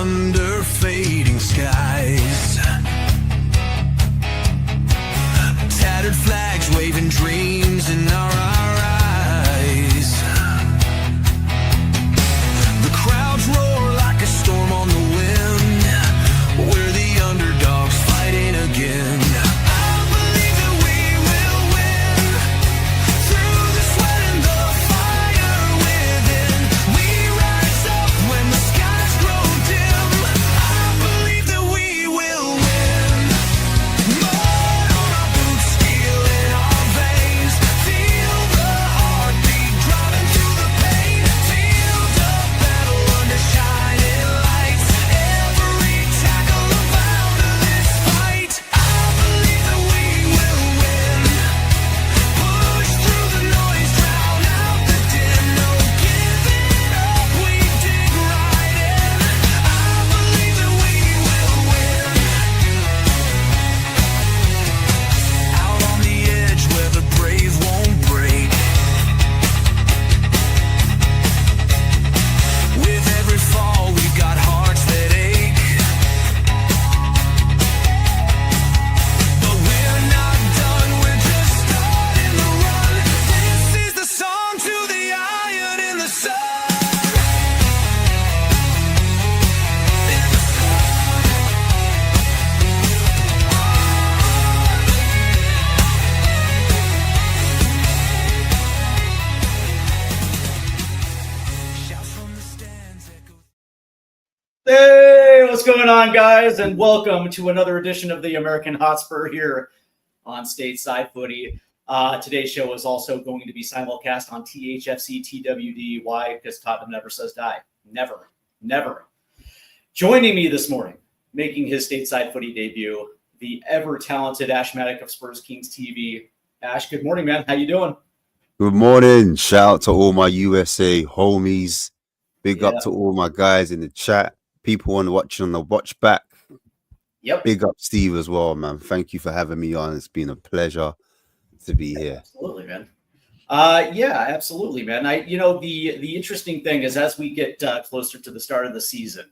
under fading skies. Tattered flags waving dreams in our eyes. The crowds roar like a storm on the wind. We're the underdogs fighting again. Hey, what's going on, guys? And welcome to another edition of the American Hotspur here on Stateside Footy. Today's show is also going to be simulcast on THFC TWD. Why? Because Tottenham never says die. Never. Never. Joining me this morning, making his Stateside Footy debut, the ever-talented Ashmatic of Spurs Kings TV. Ash, good morning, man. How you doing? Good morning. Shout out to all my USA homies. Big up to all my guys in the chat. People watching on the watch back. Yep. Big up Steve as well, man. Thank you for having me on. It's been a pleasure to be here. Absolutely, man. Absolutely, man. The interesting thing is as we get closer to the start of the season,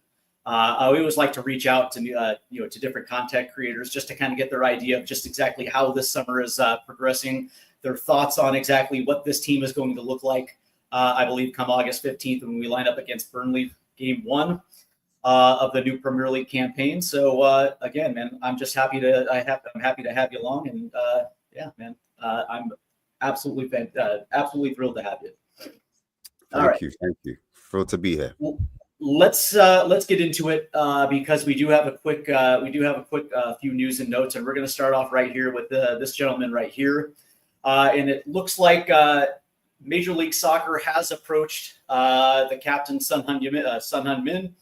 I always like to reach out to to different content creators just to kind of get their idea of just exactly how this summer is progressing, their thoughts on exactly what this team is going to look like. I believe come August 15th when we line up against Burnley, game 1 of the new Premier League campaign. So again, man, I'm just happy to have you along, and I'm absolutely thrilled to have you. Thank you. Thrilled to be here. Well, let's get into it because we do have a quick few news and notes, and we're going to start off right here with this gentleman right here, and it looks like Major League Soccer has approached the captain Sun Heung-min.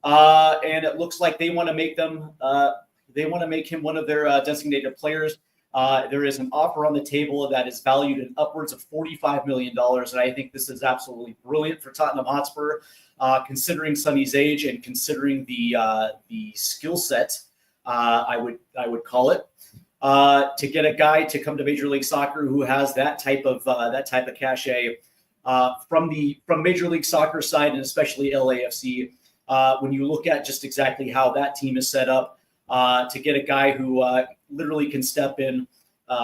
And it looks like they want to make him one of their designated players. There is an offer on the table that is valued in upwards of $45 million. And I think this is absolutely brilliant for Tottenham Hotspur, considering Sonny's age and considering the skill set, I would call it, to get a guy to come to Major League Soccer who has that type of cachet from Major League Soccer side, and especially LAFC. When you look at just exactly how that team is set up, to get a guy who literally can step in,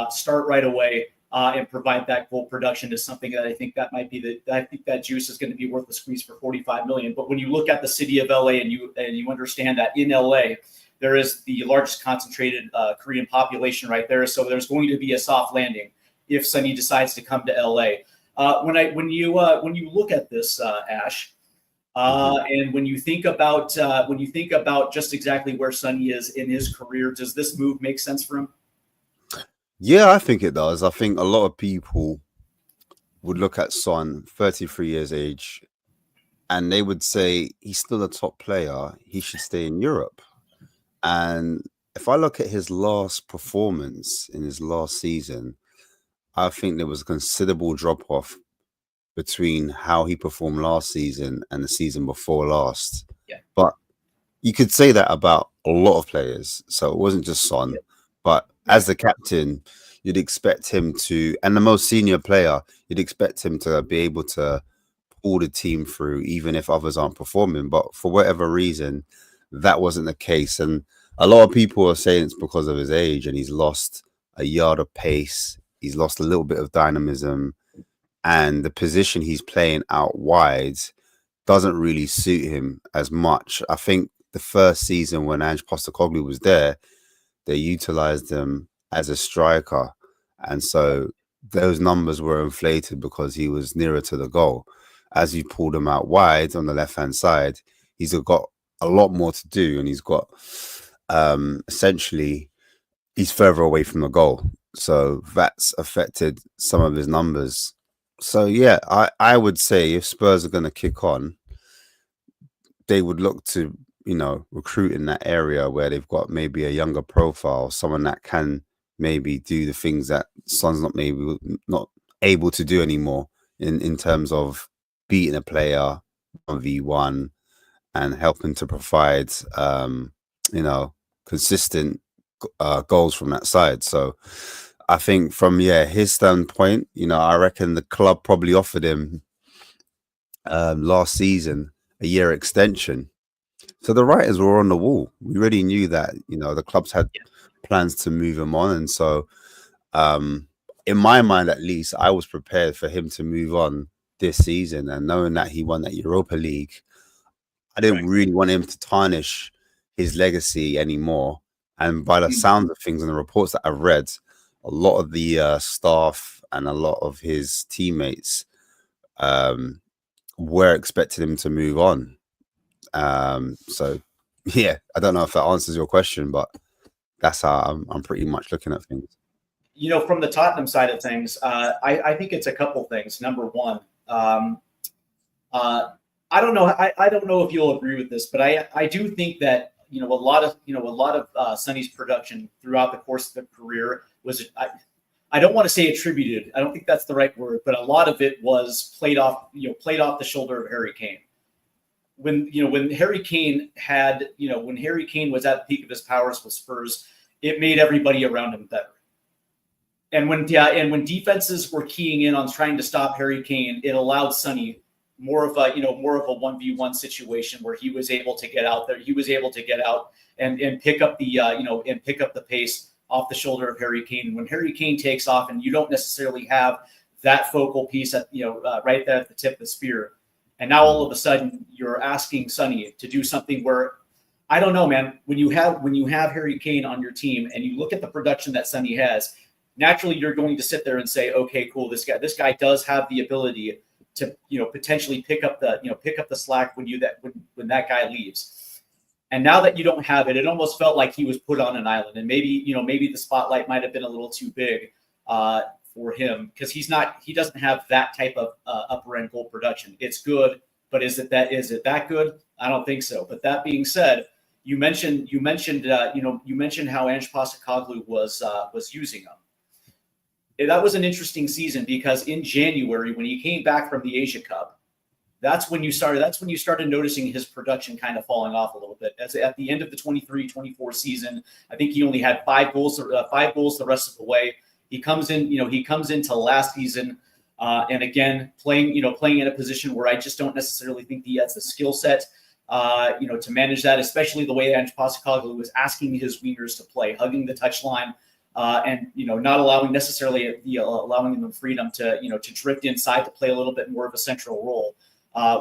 start right away, and provide that goal production is something that I think that juice is going to be worth the squeeze for $45 million. But when you look at the city of LA and you understand that in LA there is the largest concentrated Korean population right there, so there's going to be a soft landing if Sonny decides to come to LA. When you look at this, Ash. And when you think about just exactly where Sonny is in his career, does this move make sense for him? Yeah, I think it does. I think a lot of people would look at Son, 33 years age, and they would say he's still a top player. He should stay in Europe. And if I look at his last performance in his last season, I think there was a considerable drop-off between how he performed last season and the season before last. Yeah. But you could say that about a lot of players. So it wasn't just Son. Yeah. But as the captain, you'd expect him to, and the most senior player, you'd expect him to be able to pull the team through, even if others aren't performing. But for whatever reason, that wasn't the case. And a lot of people are saying it's because of his age and he's lost a yard of pace. He's lost a little bit of dynamism, and the position he's playing out wide doesn't really suit him as much. I think the first season when Ange Postecoglou was there, they utilized him as a striker. And so those numbers were inflated because he was nearer to the goal. As you pulled him out wide on the left-hand side, he's got a lot more to do, and he's got essentially he's further away from the goal. So that's affected some of his numbers. So yeah, I would say if Spurs are going to kick on, they would look to, recruit in that area where they've got maybe a younger profile, someone that can maybe do the things that Son's not able to do anymore in terms of beating a player 1v1 and helping to provide consistent goals from that side. So I think from his standpoint, I reckon the club probably offered him last season a year extension. So the writers were on the wall. We already knew that, the clubs had plans to move him on. And so in my mind, at least, I was prepared for him to move on this season. And knowing that he won that Europa League, I didn't really want him to tarnish his legacy anymore. And by the sound of things and the reports that I've read, a lot of the staff and a lot of his teammates were expecting him to move on. So, yeah, I don't know if that answers your question, but that's how I'm pretty much looking at things. From the Tottenham side of things, I think it's a couple things. Number one, I don't know. I don't know if you'll agree with this, but I do think that a lot of Sonny's production throughout the course of the career was I don't want to say attributed. I don't think that's the right word, but a lot of it was played off the shoulder of Harry Kane. When Harry Kane was at the peak of his powers with Spurs, it made everybody around him better. And when defenses were keying in on trying to stop Harry Kane, it allowed Sonny more of a 1v1 situation where he was able to get out there. He was able to get out and pick up the pace off the shoulder of Harry Kane. When Harry Kane takes off and you don't necessarily have that focal piece at right there at the tip of the spear, and now all of a sudden you're asking Sonny to do something where I don't know, man. When you have Harry Kane on your team and you look at the production that Sonny has, naturally you're going to sit there and say, okay, cool, this guy does have the ability to potentially pick up the slack when that guy leaves. And now that you don't have it, it almost felt like he was put on an island, and maybe the spotlight might have been a little too big for him because he doesn't have that type of upper end goal production. It's good, but is it that good? I don't think so. But that being said, you mentioned how Ange Postecoglou was using him. That was an interesting season because in January, when he came back from the Asia Cup, that's when you started noticing his production kind of falling off a little bit. At the end of the 23-24 season, I think he only had 5 goals the rest of the way. He comes into last season, and again playing in a position where I just don't necessarily think he has the skill set, to manage that, especially the way Ange Postecoglou was asking his wingers to play, hugging the touchline. And not allowing necessarily allowing them freedom to drift inside to play a little bit more of a central role,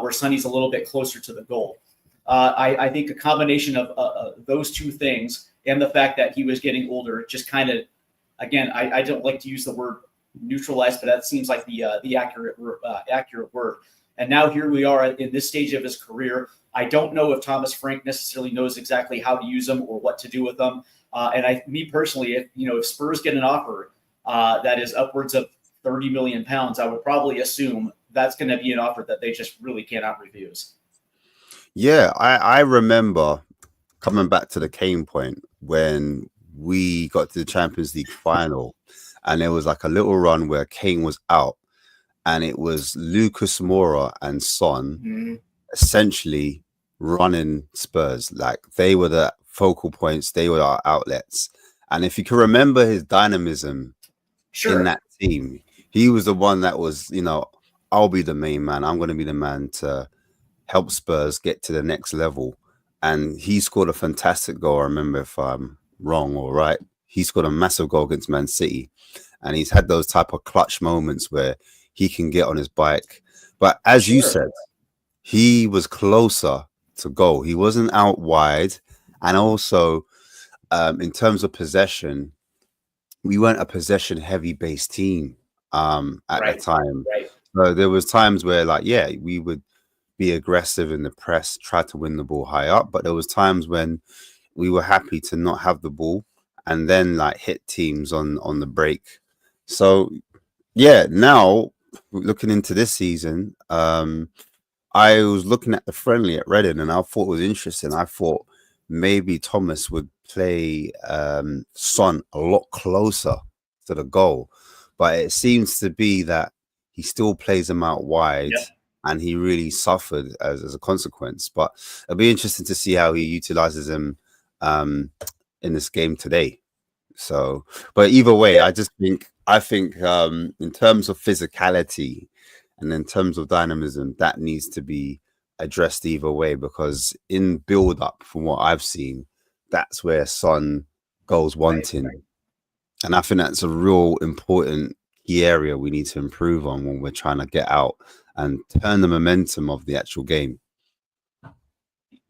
where Sonny's a little bit closer to the goal. I think a combination of those two things and the fact that he was getting older just kind of, again, I don't like to use the word neutralized, but that seems like the accurate word. And now here we are in this stage of his career. I don't know if Thomas Frank necessarily knows exactly how to use them or what to do with them. Me personally, if Spurs get an offer that is upwards of £30 million, I would probably assume that's going to be an offer that they just really cannot refuse. Yeah, I remember coming back to the Kane point when we got to the Champions League final, and there was like a little run where Kane was out, and it was Lucas Moura and Son essentially running Spurs. Like they were the focal points, they were our outlets. And if you can remember his dynamism in that team, he was the one that was, I'll be the main man. I'm going to be the man to help Spurs get to the next level. And he scored a fantastic goal. I remember, if I'm wrong or right, he scored a massive goal against Man City. And he's had those type of clutch moments where he can get on his bike. But as you said, he was closer to goal. He wasn't out wide. And also, in terms of possession, we weren't a possession heavy based team at the time. Right. So there was times where, like, yeah, we would be aggressive in the press, try to win the ball high up. But there was times when we were happy to not have the ball and then like hit teams on the break. So yeah, now looking into this season, I was looking at the friendly at Reading and I thought it was interesting. I thought maybe Thomas would play Son a lot closer to the goal, but it seems to be that he still plays him out wide. Yeah. And he really suffered as a consequence. But it'll be interesting to see how he utilizes him in this game today. So, but either way, I think in terms of physicality and in terms of dynamism, that needs to be addressed either way, because in build up, from what I've seen, that's where Son goes wanting. And I think that's a real important key area we need to improve on when we're trying to get out and turn the momentum of the actual game.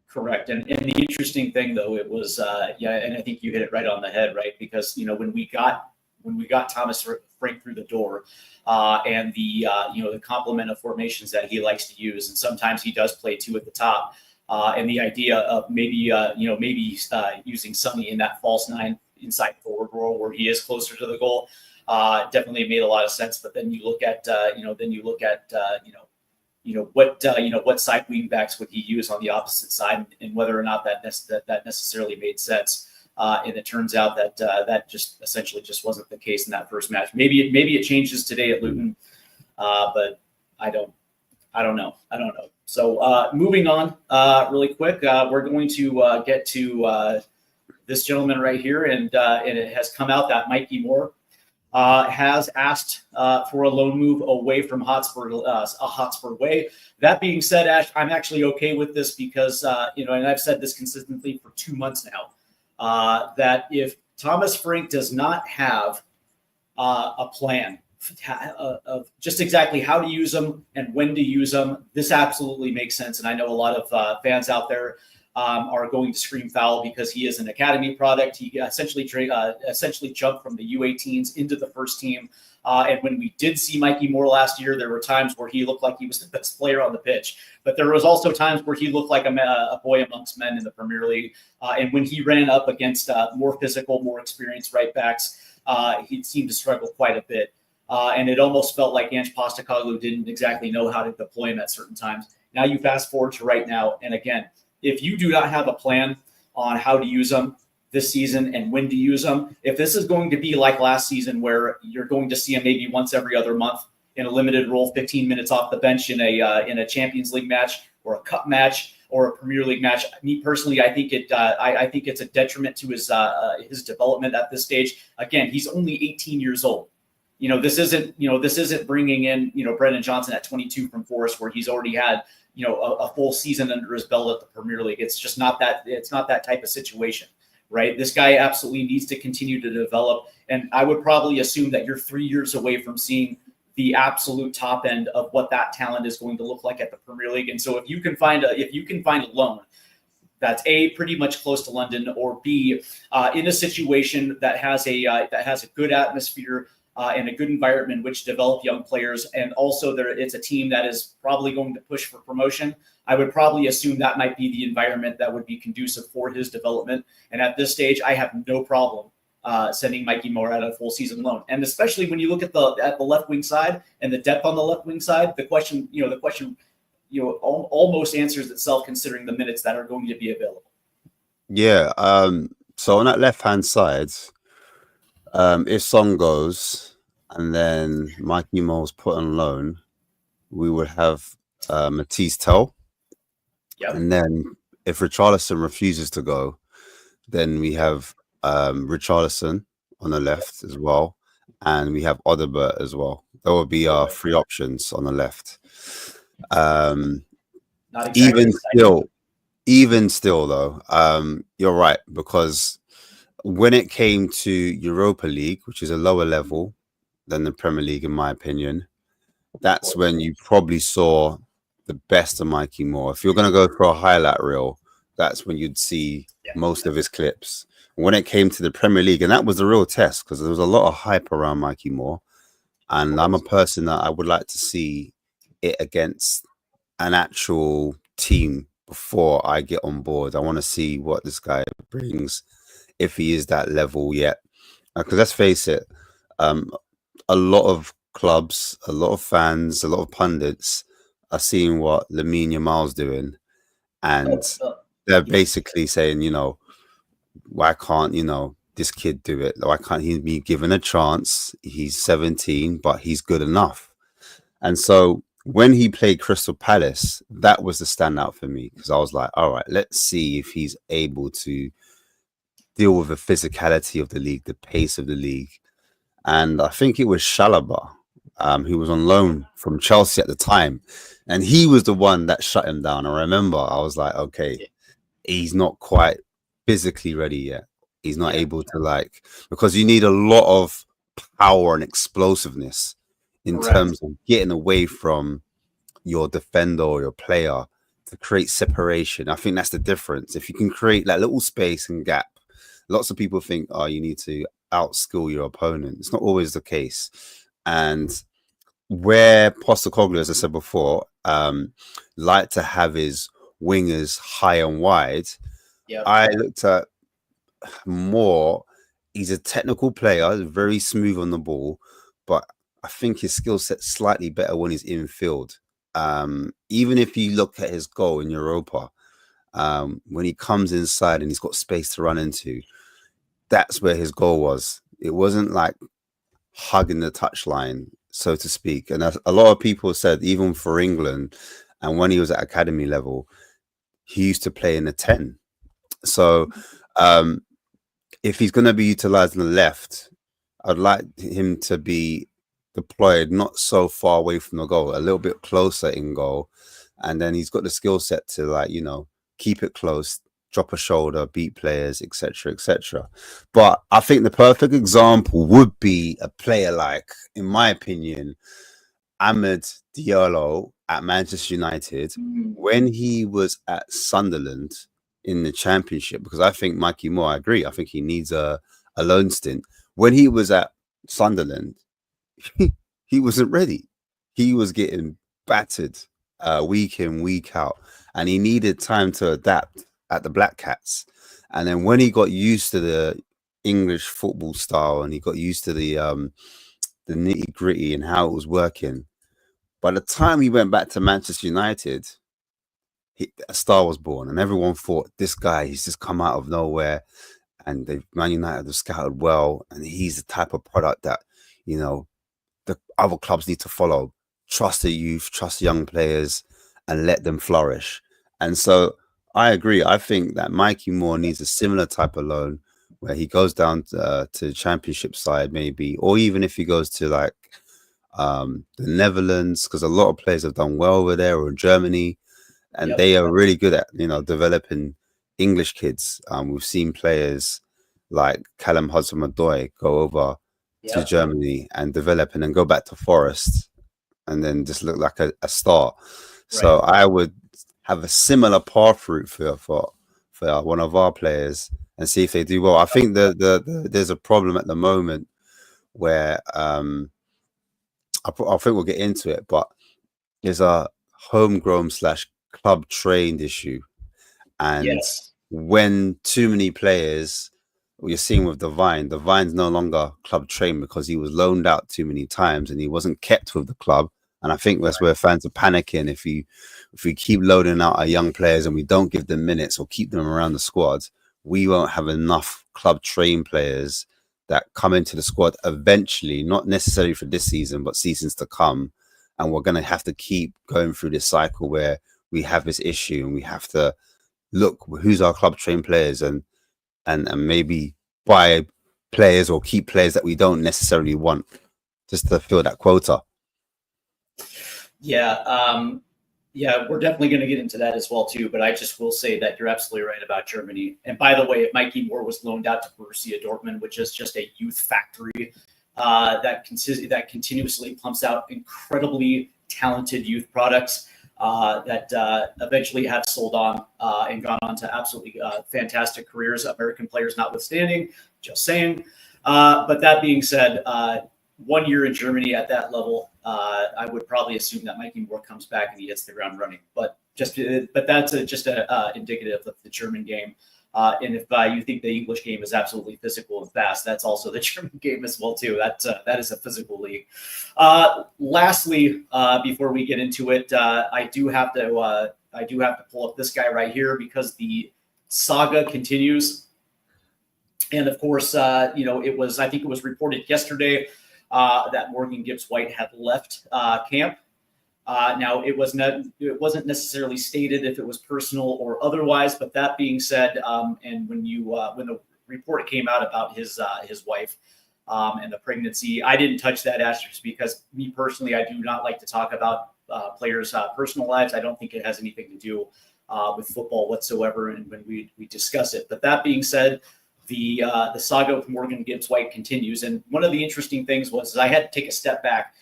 Correct. And the interesting thing, though, it was, and I think you hit it right on the head, right? Because, when we got Thomas Frank through the door, and the complement of formations that he likes to use, and sometimes he does play two at the top, and the idea of maybe using Sonny in that false nine inside forward role where he is closer to the goal, definitely made a lot of sense. But then you look at, what side wing backs would he use on the opposite side, and whether or not that necessarily made sense. And it turns out that that just essentially just wasn't the case in that first match. Maybe it changes today at Luton, but I don't know. So moving on really quick, we're going to get to this gentleman right here, and it has come out that Mikey Moore has asked for a loan move away from Hotspur, a Hotspur way. That being said, Ash, I'm actually okay with this because, and I've said this consistently for 2 months now, that if Thomas Frank does not have a plan of just exactly how to use them and when to use them, this absolutely makes sense. And I know a lot of fans out there are going to scream foul because he is an academy product. He essentially jumped from the U18s into the first team. And when we did see Mikey Moore last year, there were times where he looked like he was the best player on the pitch. But there was also times where he looked like a boy amongst men in the Premier League. And when he ran up against more physical, more experienced right backs, he seemed to struggle quite a bit. And it almost felt like Ange Postecoglou didn't exactly know how to deploy him at certain times. Now you fast forward to right now, and again, if you do not have a plan on how to use them this season and when to use them, if this is going to be like last season where you're going to see him maybe once every other month in a limited role, 15 minutes off the bench in a Champions League match or a cup match or a Premier League match, me personally, I think it's a detriment to his development at this stage. Again, he's only 18 years old. This isn't bringing in, Brendan Johnson at 22 from Forest, where he's already had, a full season under his belt at the Premier League. It's just not that. It's not that type of situation, right? This guy absolutely needs to continue to develop. And I would probably assume that you're 3 years away from seeing the absolute top end of what that talent is going to look like at the Premier League. And so if you can find a loan that's A, pretty much close to London, or B, in a situation that has a good atmosphere, and a good environment in which to develop young players, and also it's a team that is probably going to push for promotion, I would probably assume that might be the environment that would be conducive for his development. And at this stage, I have no problem sending Mikey Moore out a full season loan. And especially when you look at the left wing side and the depth on the left wing side, the question almost answers itself considering the minutes that are going to be available. Yeah. So on that left hand side, if Son goes and then Mikey Moore's put on loan, we would have Matisse Tell. Yep. And then if Richarlison refuses to go, then we have Richarlison on the left as well. And we have Odobert as well There will be three options on the left. Not exactly exciting. Even still though, you're right, because when it came to Europa League, which is a lower level than the Premier League, in my opinion, that's when you probably saw the best of Mikey Moore. If you're going to go for a highlight reel, that's when you'd see most of his clips. When it came to the Premier League, and that was the real test, because there was a lot of hype around Mikey Moore, and I'm a person that I would like to see it against an actual team before I get on board. I want to see what this guy brings, if he is that level yet. Because let's face it, a lot of clubs, a lot of fans, a lot of pundits are seeing what Lamine Yamal's doing, and they're basically saying, you know, why can't, you know, this kid do it? Why can't he be given a chance? He's 17, but he's good enough. And so when he played Crystal Palace, that was the standout for me, because I was like, all right, let's see if he's able to deal with the physicality of the league, the pace of the league. And I think it was Chalobah, who was on loan from Chelsea at the time, and he was the one that shut him down. I remember I was like, okay, he's not quite physically ready yet. He's not able to, like, because you need a lot of power and explosiveness in terms of getting away from your defender or your player to create separation. I think that's the difference. If you can create that little space and gap, lots of people think, oh, you need to outskill your opponent. It's not always the case. And where Postecoglou, as I said before, like to have his wingers high and wide, I looked at Moore. He's a technical player, very smooth on the ball, but I think his skill set's slightly better when he's in field. Even if you look at his goal in Europa, when he comes inside and he's got space to run into, that's where his goal was. It wasn't like hugging the touchline, so to speak. And a lot of people said, even for England, and when he was at academy level, he used to play in the 10. So if he's going to be utilized on the left, I'd like him to be deployed not so far away from the goal, a little bit closer in goal. And then he's got the skill set to, like, you know, keep it close, drop a shoulder, beat players, etc., etc. But I think the perfect example would be a player like, in my opinion, Ahmed Diallo at Manchester United when he was at Sunderland in the Championship, because I think Mikey Moore, I agree, I think he needs a loan stint. When he was at Sunderland, he wasn't ready. He was getting battered week in, week out, and he needed time to adapt at the Black Cats. And then when he got used to the English football style and he got used to the nitty gritty and how it was working, by the time he went back to Manchester United, a star was born, and everyone thought, this guy, he's just come out of nowhere, and Man United have scouted well, and he's the type of product that, you know, the other clubs need to follow. Trust the youth, trust young players, and let them flourish. And so I agree. I think that Mikey Moore needs a similar type of loan where he goes down to the Championship side, maybe, or even if he goes to, like, the Netherlands, because a lot of players have done well over there, or Germany, and they are really good at, you know, developing English kids. We've seen players like Callum Hudson-Odoi go over to Germany and develop, and then go back to Forest and then just look like a star. So I would have a similar path route for one of our players and see if they do well. I think there's a problem at the moment where I think we'll get into it, but there's a homegrown / club trained issue. And when too many players, you're seeing with Divine's no longer club trained because he was loaned out too many times and he wasn't kept with the club. And I think that's where fans are panicking. If we keep loading out our young players and we don't give them minutes or keep them around the squad, we won't have enough club trained players that come into the squad eventually, not necessarily for this season, but seasons to come. And we're going to have to keep going through this cycle where we have this issue and we have to look who's our club trained players and maybe buy players or keep players that we don't necessarily want just to fill that quota. Yeah, yeah, we're definitely going to get into that as well too. But I just will say that you're absolutely right about Germany. And by the way, if Mikey Moore was loaned out to Borussia Dortmund, which is just a youth factory that continuously pumps out incredibly talented youth products that eventually have sold on and gone on to absolutely fantastic careers, American players notwithstanding. Just saying. But that being said, 1 year in Germany at that level, I would probably assume that Mikey Moore comes back and he hits the ground running. But that's just indicative of the German game. And if you think the English game is absolutely physical and fast, that's also the German game as well too. That is a physical league. Lastly, before we get into it, I do have to pull up this guy right here because the saga continues. And of course, I think it was reported yesterday that Morgan Gibbs-White had left camp. Now, it wasn't necessarily stated if it was personal or otherwise, but that being said, and when the report came out about his wife and the pregnancy, I didn't touch that asterisk because me personally, I do not like to talk about players' personal lives. I don't think it has anything to do with football whatsoever, and when we discuss it. But that being said, the saga of Morgan Gibbs-White continues, and one of the interesting things was I had to take a step back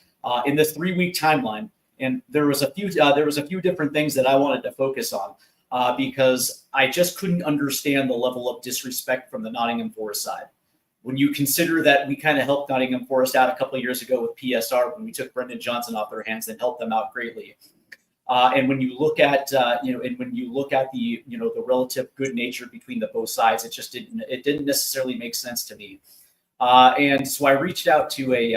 in this 3-week timeline. And there was a few different things that I wanted to focus on because I just couldn't understand the level of disrespect from the Nottingham Forest side. When you consider that we kind of helped Nottingham Forest out a couple of years ago with PSR when we took Brendan Johnson off their hands and helped them out greatly. And when you look at the relative good nature between the both sides, it didn't necessarily make sense to me. And so I reached out to a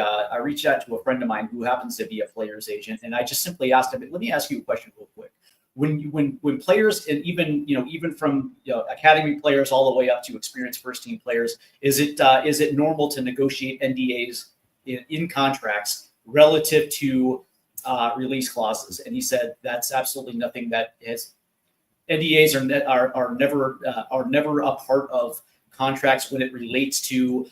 friend of mine who happens to be a player's agent, and I just simply asked him, "Let me ask you a question real quick. When players, and even from academy players all the way up to experienced first team players, is it normal to negotiate NDAs in contracts relative to release clauses?" And he said that's absolutely nothing that has. NDAs are never a part of contracts when it relates to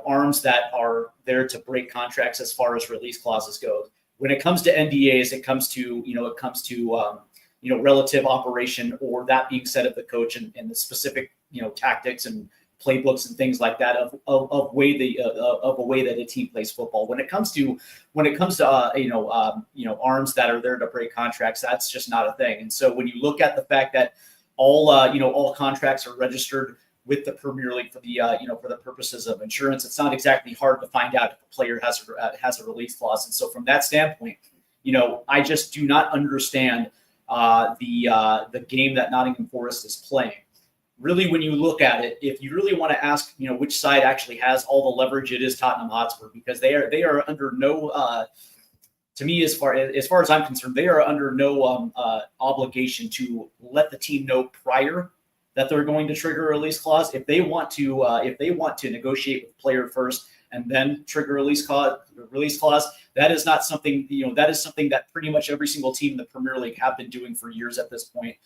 arms that are there to break contracts as far as release clauses go. When it comes to NDAs, it comes to relative operation, or that being said of the coach and the specific tactics and playbooks and things like that of a way that a team plays football. When it comes to arms that are there to break contracts, that's just not a thing. And so when you look at the fact that all contracts are registered with the Premier League for the purposes of insurance, it's not exactly hard to find out if a player has a release clause. And so from that standpoint, I just do not understand the game that Nottingham Forest is playing. Really, when you look at it, if you really want to ask, which side actually has all the leverage, it is Tottenham Hotspur, because they are under no, to me, as far as I'm concerned, they are under no obligation to let the team know prior that they're going to trigger a release clause. If they want to negotiate with the player first and then trigger a release clause, that is not something, that is something that pretty much every single team in the Premier League have been doing for years at this point.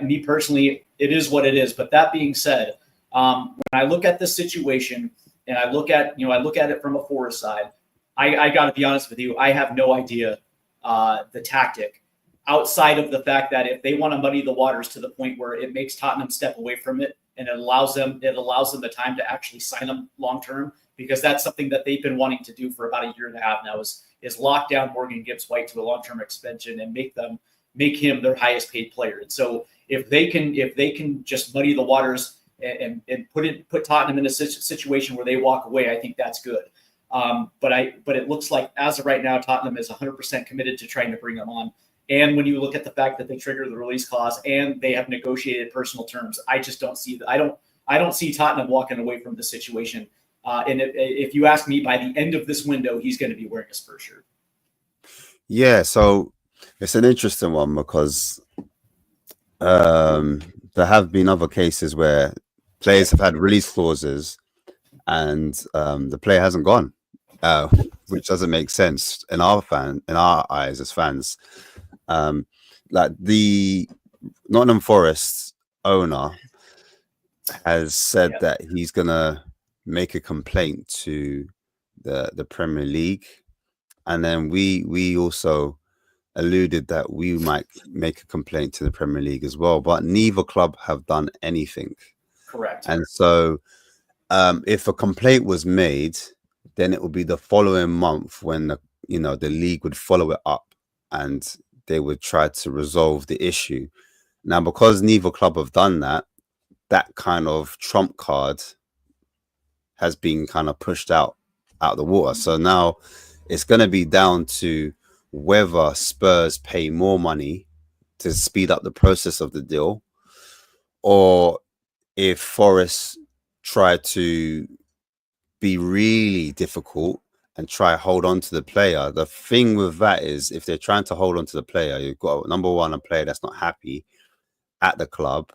Me personally, it is what it is. But that being said, when I look at this situation and I look at it from a Forest side, I got to be honest with you, I have no idea the tactic outside of the fact that if they want to muddy the waters to the point where it makes Tottenham step away from it and it allows them the time to actually sign them long term, because that's something that they've been wanting to do for about a year and a half now is lock down Morgan Gibbs-White to a long-term extension and make him their highest paid player. And so if they can just muddy the waters and put Tottenham in a situation where they walk away, I think that's good. But it looks like as of right now, Tottenham is 100% committed to trying to bring them on. And when you look at the fact that they triggered the release clause and they have negotiated personal terms, I just don't see that. I don't see Tottenham walking away from the situation. And if you ask me, by the end of this window, he's going to be wearing a Spurs shirt. Yeah, so it's an interesting one because there have been other cases where players have had release clauses and the player hasn't gone, which doesn't make sense in our eyes as fans. Like the Nottingham Forest owner has said that he's gonna make a complaint to the Premier League and then we also alluded that we might make a complaint to the Premier League as well, but neither club have done anything. Correct. And so, if a complaint was made, then it would be the following month when the league would follow it up and they would try to resolve the issue. Now, because neither club have done that, that kind of trump card has been kind of pushed out the water. So now it's going to be down to whether Spurs pay more money to speed up the process of the deal, or if Forest try to be really difficult and try hold on to the player. The thing with that is, if they're trying to hold on to the player, you've got number one, a player that's not happy at the club.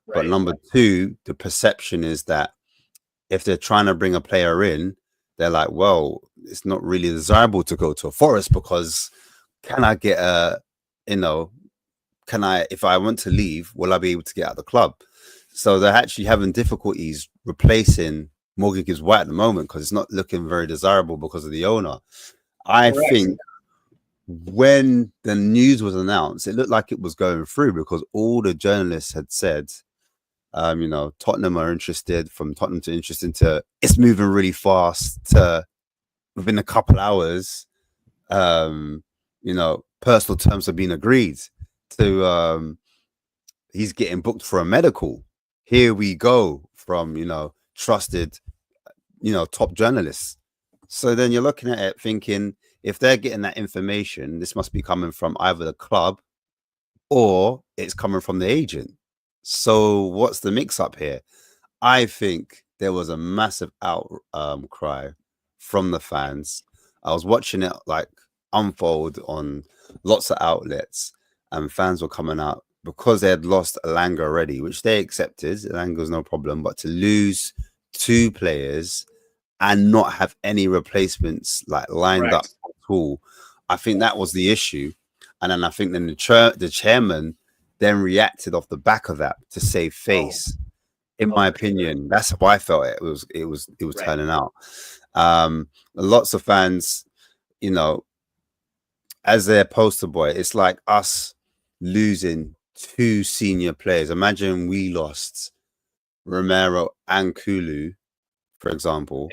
Right. But number two, the perception is that if they're trying to bring a player in, they're like, well, it's not really desirable to go to a Forest because can I get if I want to leave, will I be able to get out of the club? So they're actually having difficulties replacing Morgan Gibbs White at the moment because it's not looking very desirable because of the owner. I think when the news was announced, it looked like it was going through because all the journalists had said, Tottenham are interested, from Tottenham to interested to it's moving really fast to within a couple hours, personal terms have been agreed to, he's getting booked for a medical. Here we go from, trusted, top journalists. So then you're looking at it thinking, if they're getting that information, this must be coming from either the club or it's coming from the agent. So what's the mix up here? I think there was a massive outcry from the fans. I was watching it like unfold on lots of outlets, and fans were coming out because they had lost Elanga already, which they accepted. Elanga's no problem, but to lose two players and not have any replacements like lined up at all, I think that was the issue. And then I think then the chairman then reacted off the back of that to save face. In my opinion, that's how I felt it was turning out. Lots of fans, as their poster boy, it's like us losing two senior players. Imagine we lost Romero and Kulu, for example,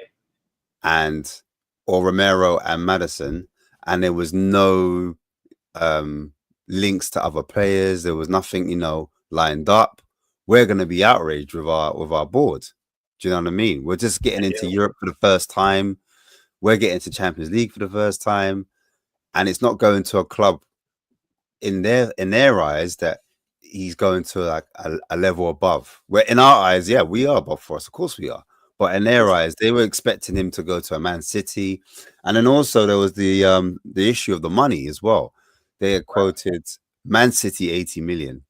or Romero and Madison, and there was no links to other players. There was nothing, lined up. We're going to be outraged with our board. Do you know what I mean? We're just getting into Europe for the first time. We're getting to Champions League for the first time, and it's not going to a club in their eyes that he's going to like a level above. Where in our eyes, yeah, we are above for us. Of course we are. But in their eyes, they were expecting him to go to a Man City. And then also there was the issue of the money as well. They had quoted Man City 80 million.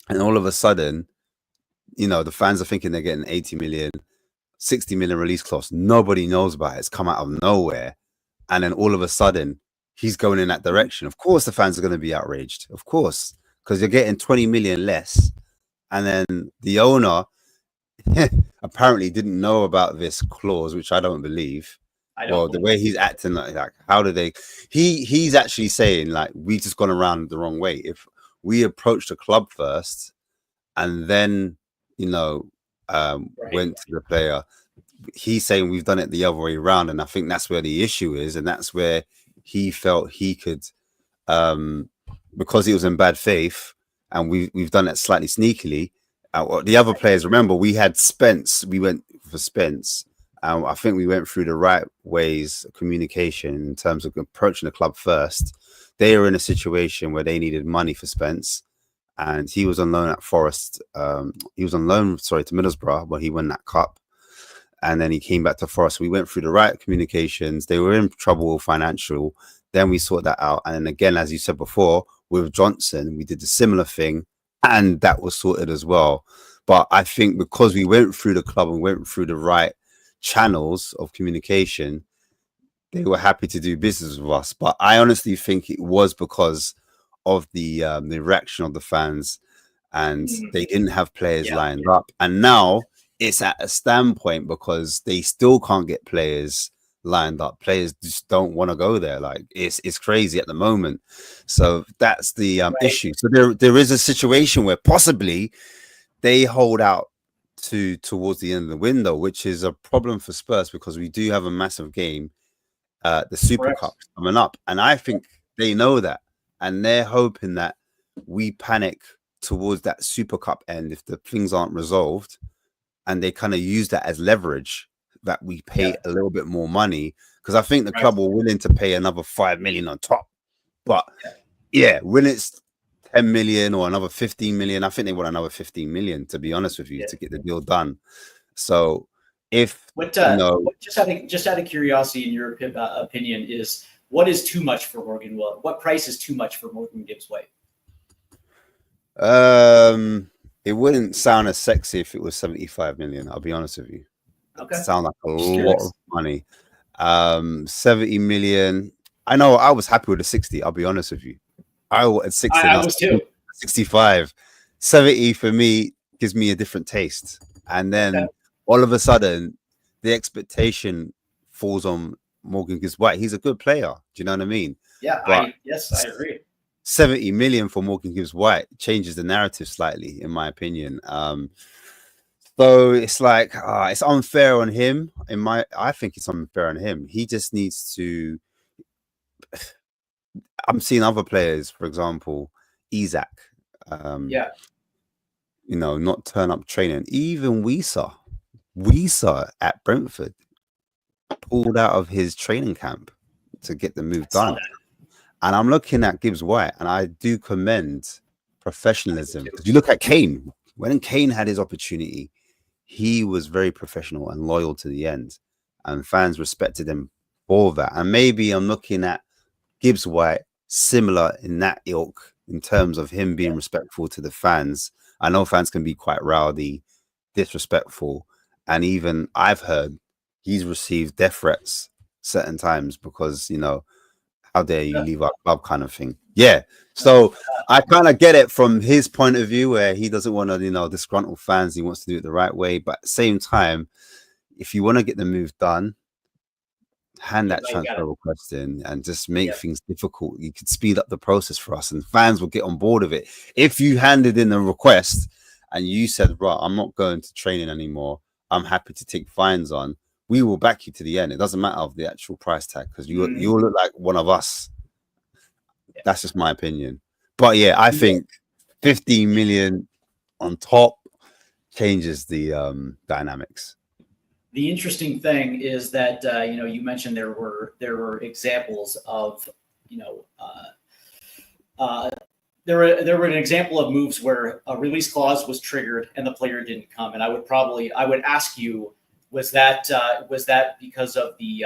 And all of a sudden, the fans are thinking they're getting 80 million, 60 million release clause. Nobody knows about it. It's come out of nowhere. And then all of a sudden, he's going in that direction. Of course, the fans are going to be outraged. Of course, because you're getting 20 million less. And then the owner apparently didn't know about this clause, which I don't believe. The way he's acting, like how did they? He's actually saying like we just gone around the wrong way. If we approached the club first and then went to the player, he's saying we've done it the other way around, and I think that's where the issue is, and that's where he felt he could, because he was in bad faith, and we've done it slightly sneakily. The other players, remember, we had Spence. We went for Spence. I think we went through the right ways of communication in terms of approaching the club first. They were in a situation where they needed money for Spence, and he was on loan at Forest. He was on loan, to Middlesbrough when he won that cup. And then he came back to Forest. We went through the right communications. They were in trouble financial. Then we sorted that out. And then again, as you said before, with Johnson, we did a similar thing, and that was sorted as well. But I think because we went through the club and went through the right channels of communication, they were happy to do business with us. But I honestly think it was because of the reaction of the fans, and they didn't have players lined up. And now it's at a standpoint because they still can't get players lined up. Players just don't want to go there. Like it's crazy at the moment. So that's the Right. issue. So there is a situation where possibly they hold out towards the end of the window, which is a problem for Spurs because we do have a massive game, the Super Correct. Cup coming up, and I think they know that, and they're hoping that we panic towards that Super Cup end if the things aren't resolved, and they kind of use that as leverage that we pay a little bit more money, because I think the club were willing to pay another 5 million on top, but when it's 10 million or another 15 million, I think they want another 15 million, to be honest with you, to get the deal done. So if just out of curiosity, in your opinion, is what is too much for Morgan? Well, what price is too much for Morgan Gibbs White? It wouldn't sound as sexy if it was 75 million. I'll be honest with you. Okay. It sounds like a lot of money. 70 million. I know I was happy with the 60. I'll be honest with you. I wanted 60. I was too. 65. 70 for me gives me a different taste. And then all of a sudden, the expectation falls on Morgan Gibbs White. He's a good player. Do you know what I mean? Yeah, I agree. 70 million for Morgan Gibbs White changes the narrative slightly, in my opinion. So it's like it's unfair on him. I think it's unfair on him. He just needs to. I'm seeing other players, for example, Isaac. Not turn up training. Even Wisa at Brentford pulled out of his training camp to get the move done. And I'm looking at Gibbs White, and I do commend professionalism. Because you look at Kane. When Kane had his opportunity, he was very professional and loyal to the end, and fans respected him for that. And maybe I'm looking at Gibbs White similar in that ilk in terms of him being respectful to the fans. I know fans can be quite rowdy, disrespectful, and even I've heard he's received death threats certain times because, how dare you leave our club kind of thing. Yeah. So I kind of get it from his point of view where he doesn't want to, disgruntle fans. He wants to do it the right way. But at the same time, if you want to get the move done, hand that transfer request in and just make things difficult. You could speed up the process for us and fans will get on board of it. If you handed in a request and you said, right, I'm not going to training anymore, I'm happy to take fines on, we will back you to the end. It doesn't matter of the actual price tag because you look like one of us. That's just my opinion. But yeah, I think 15 million on top changes the dynamics. The interesting thing is that you mentioned there were examples of there were an example of moves where a release clause was triggered and the player didn't come, and I would ask you, was that because of the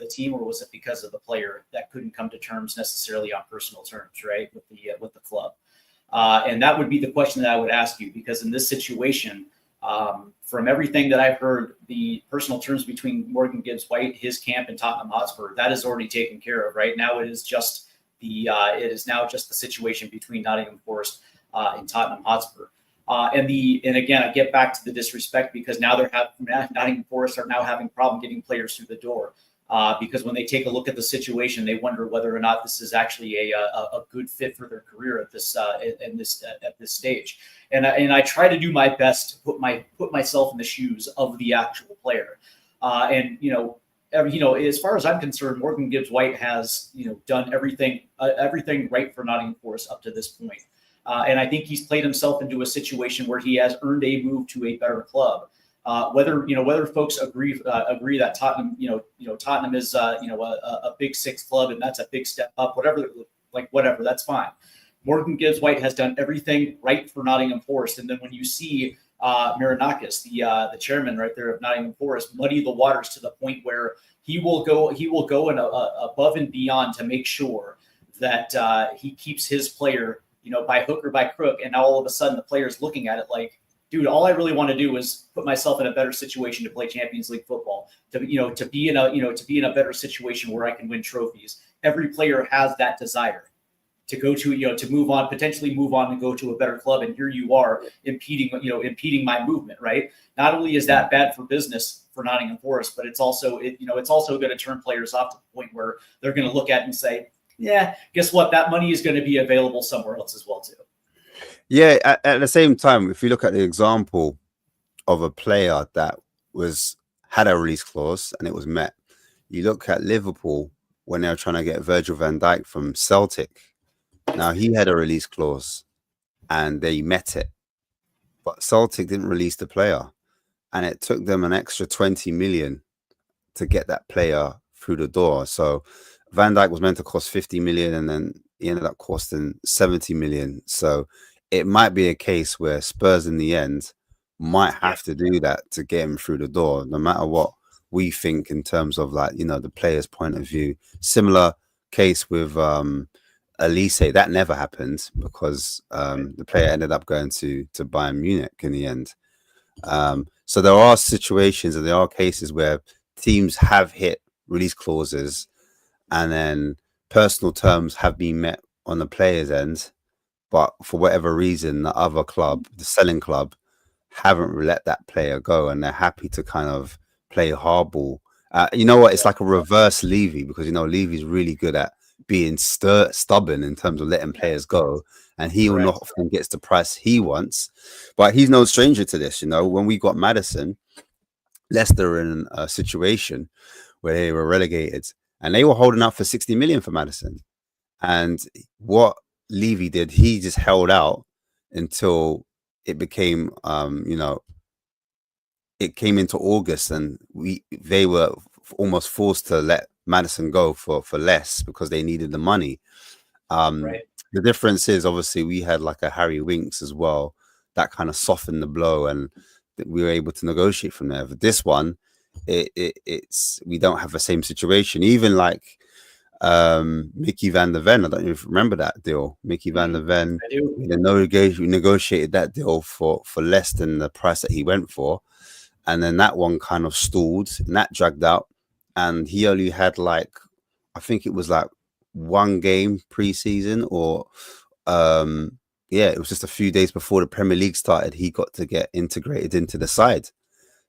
team, or was it because of the player that couldn't come to terms necessarily on personal terms, right, with the club? And that would be the question that I would ask you, because in this situation, from everything that I've heard, the personal terms between Morgan Gibbs White, his camp, and Tottenham Hotspur, that is already taken care of. Right now, it is now just the situation between Nottingham Forest and Tottenham Hotspur. And again, I get back to the disrespect, because now Nottingham Forest are now having a problem getting players through the door. Because when they take a look at the situation, they wonder whether or not this is actually a good fit for their career at this stage. And I try to do my best to put myself in the shoes of the actual player. As far as I'm concerned, Morgan Gibbs White has done everything right for Nottingham Forest up to this point. And I think he's played himself into a situation where he has earned a move to a better club. Whether folks agree that Tottenham Tottenham is a Big Six club and that's a big step up, whatever, that's fine. Morgan Gibbs White has done everything right for Nottingham Forest, and then when you see Marinakis, the chairman right there of Nottingham Forest, muddy the waters to the point where he will go above and beyond to make sure that he keeps his player by hook or by crook, and now all of a sudden the player's looking at it like, dude, all I really want to do is put myself in a better situation to play Champions League football, to be in a better situation where I can win trophies. Every player has that desire to go to, to move on, potentially move on and go to a better club. And here you are impeding my movement, right? Not only is that bad for business for Nottingham Forest, but it's also, it's also going to turn players off to the point where they're going to look at it and say, yeah, guess what? That money is going to be available somewhere else as well, too. Yeah. At the same time, if you look at the example of a player that had a release clause and it was met, you look at Liverpool when they were trying to get Virgil van Dijk from Celtic. Now, he had a release clause and they met it, but Celtic didn't release the player, and it took them an extra 20 million to get that player through the door. So Van Dijk was meant to cost 50 million and then he ended up costing 70 million. So it might be a case where Spurs in the end might have to do that to get him through the door, no matter what we think in terms of, like, the player's point of view. Similar case with Elise. That never happened because the player ended up going to Bayern Munich in the end. So there are situations and there are cases where teams have hit release clauses and then personal terms have been met on the player's end, but for whatever reason, the other club, the selling club, haven't let that player go, and they're happy to kind of play hardball. You know what? It's like a reverse Levy, because Levy's really good at being stubborn in terms of letting players go, and he will not often gets the price he wants. But he's no stranger to this. When we got Maddison, Leicester were in a situation where they were relegated, and they were holding out for 60 million for Maddison. And what Levy did, he just held out until it became, it came into August, and they were almost forced to let Maddison go for less because they needed the money. The difference is, obviously, we had like a Harry Winks as well that kind of softened the blow, and we were able to negotiate from there. But this one, it's we don't have the same situation. Even like Mickey van der Ven, I don't know if you remember that deal. Mickey van der Ven, we negotiated that deal for less than the price that he went for, and then that one kind of stalled and that dragged out, and he only had like, I think it was like one game pre-season, or it was just a few days before the Premier League started, he got to get integrated into the side.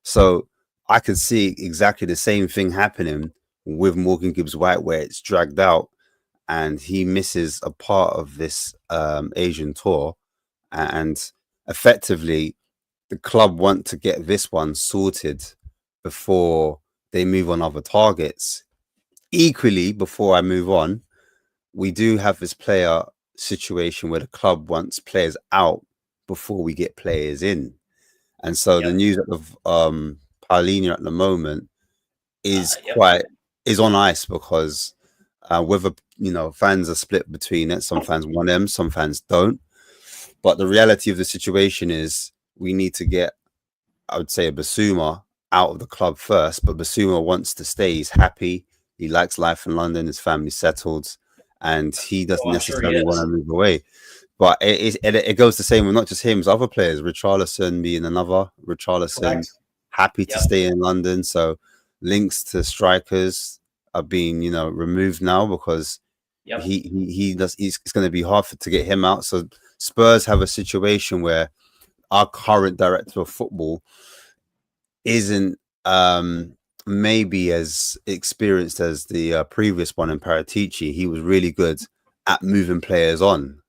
So I could see exactly the same thing happening with Morgan Gibbs-White, where it's dragged out and he misses a part of this Asian tour, and effectively the club want to get this one sorted before they move on other targets. Equally, before I move on, we do have this player situation where the club wants players out before we get players in. And so the news of Paulinho at the moment is is on ice, because whether fans are split between it. Some fans want him, some fans don't. But the reality of the situation is we need to get, I would say, a Basuma out of the club first. But Basuma wants to stay. He's happy. He likes life in London. His family's settled, and he doesn't necessarily want to move away. But it goes the same with not just him, it's other players. Richarlison being another. Richarlison happy to stay in London. So links to strikers are being removed now, because it's going to be hard to get him out. So Spurs have a situation where our current director of football isn't maybe as experienced as the previous one in Paratici. He was really good at moving players on.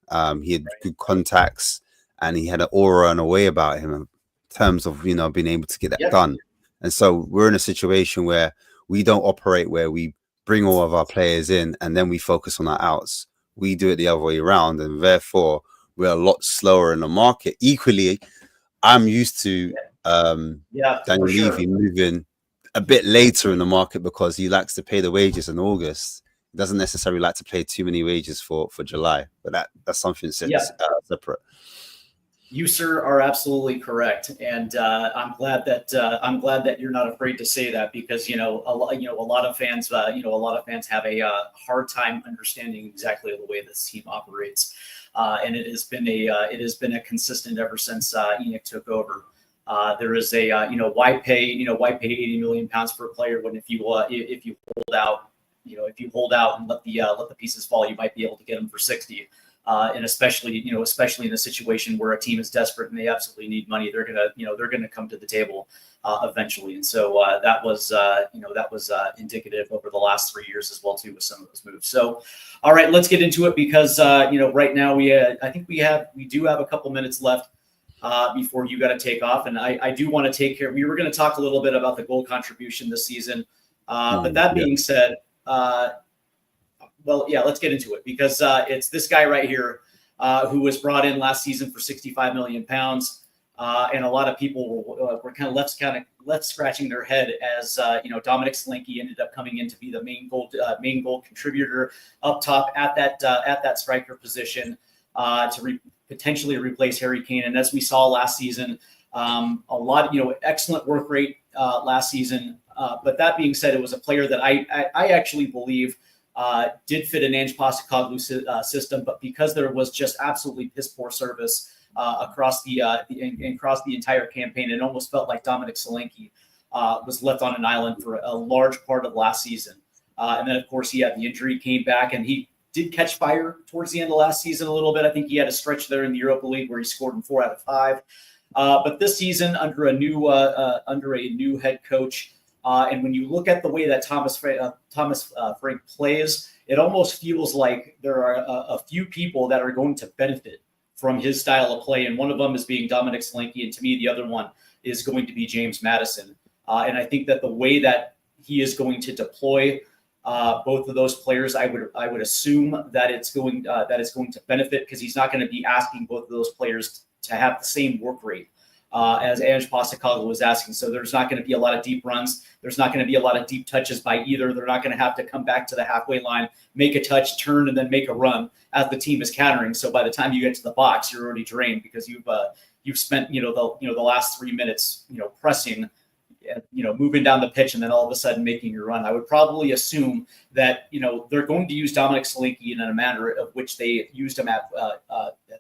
He had good contacts, and he had an aura and a way about him in terms of being able to get that done. And so we're in a situation where we don't operate where we bring all of our players in and then we focus on our outs. We do it the other way around, and therefore we're a lot slower in the market. Equally, I'm used to Daniel Levy moving a bit later in the market because he likes to pay the wages in August. He doesn't necessarily like to pay too many wages for July, but that's something separate. You, sir, are absolutely correct, and I'm glad that you're not afraid to say that, because a lot of fans have a hard time understanding exactly the way this team operates, and it has been a consistent ever since Enoch took over. There is a why pay 80 million pounds per player when if you hold out and let the pieces fall, you might be able to get them for 60. And especially in a situation where a team is desperate and they absolutely need money, they're gonna come to the table eventually. And so that was indicative over the last 3 years as well too with some of those moves. So, all right, let's get into it because right now we do have a couple minutes left before you got to take off, and I do want to take care. We were going to talk a little bit about the goal contribution this season, but that being said. Well, yeah, let's get into it because it's this guy right here who was brought in last season for 65 million pounds, and a lot of people were kind of left scratching their head as Dominic Solanke ended up coming in to be the main goal contributor up top at that striker position to potentially replace Harry Kane. And as we saw last season, a lot excellent work rate last season. But that being said, it was a player that I actually believe. Did fit an Ange Postecoglou system, but because there was just absolutely piss poor service across the entire campaign, it almost felt like Dominic Solanke was left on an island for a large part of last season. And then, of course, he had the injury, came back, and he did catch fire towards the end of last season a little bit. I think he had a stretch there in the Europa League where he scored in 4 out of 5. But this season, under a new head coach. And when you look at the way that Thomas Frank plays, it almost feels like there are a few people that are going to benefit from his style of play. And one of them is being Dominic Solanke. And to me, the other one is going to be James Maddison. And I think that the way that he is going to deploy both of those players, I would assume that it's going to benefit because he's not going to be asking both of those players to have the same work rate as Ange Postecoglou was asking. So there's not going to be a lot of deep runs. There's not going to be a lot of deep touches by either. They're not going to have to come back to the halfway line, make a touch, turn, and then make a run as the team is countering. So by the time you get to the box, you're already drained because you've spent the last 3 minutes pressing, moving down the pitch, and then all of a sudden making your run. I would probably assume that they're going to use Dominic Solanke in a manner of which they used him at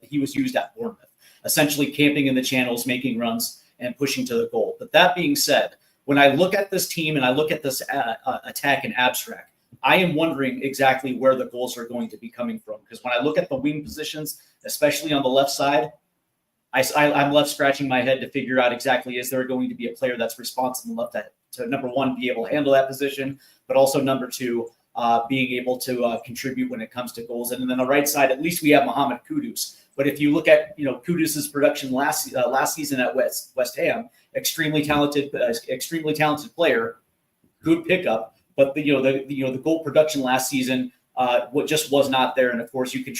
he was used at Bournemouth, essentially camping in the channels, making runs, and pushing to the goal. But that being said, when I look at this team and I look at this attack in abstract, I am wondering exactly where the goals are going to be coming from. Because when I look at the wing positions, especially on the left side, I'm left scratching my head to figure out exactly, is there going to be a player that's responsible enough to number one, be able to handle that position, but also number two, being able to contribute when it comes to goals. And then on the right side, at least we have Mohamed Kudus. But if you look at Kudus's production last season at West Ham, extremely talented player, good pickup. But the goal production last season what just was not there. And of course, you can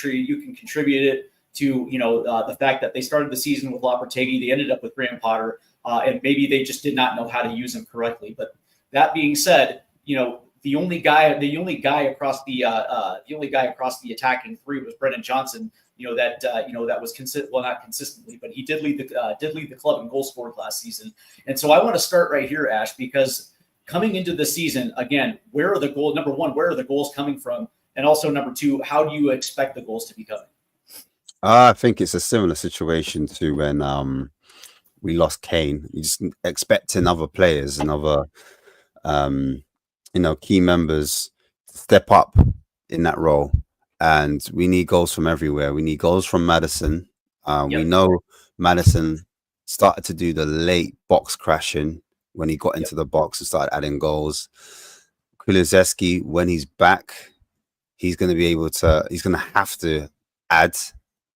contribute it to the fact that they started the season with Lopetegui, they ended up with Graham Potter, and maybe they just did not know how to use him correctly. But that being said, the only guy across the attacking three was Brennan Johnson. That was not consistently, but he did lead the club in goals scored last season. And so I want to start right here, Ash, because coming into the season, again, where are the goals? Number one, where are the goals coming from? And also number two, how do you expect the goals to be coming? I think it's a similar situation to when we lost Kane. You just expecting other players and other key members to step up in that role. And we need goals from everywhere. We need goals from Maddison. We know Maddison started to do the late box crashing when he got into the box and started adding goals. Kulusevski, when he's back, he's going to have to add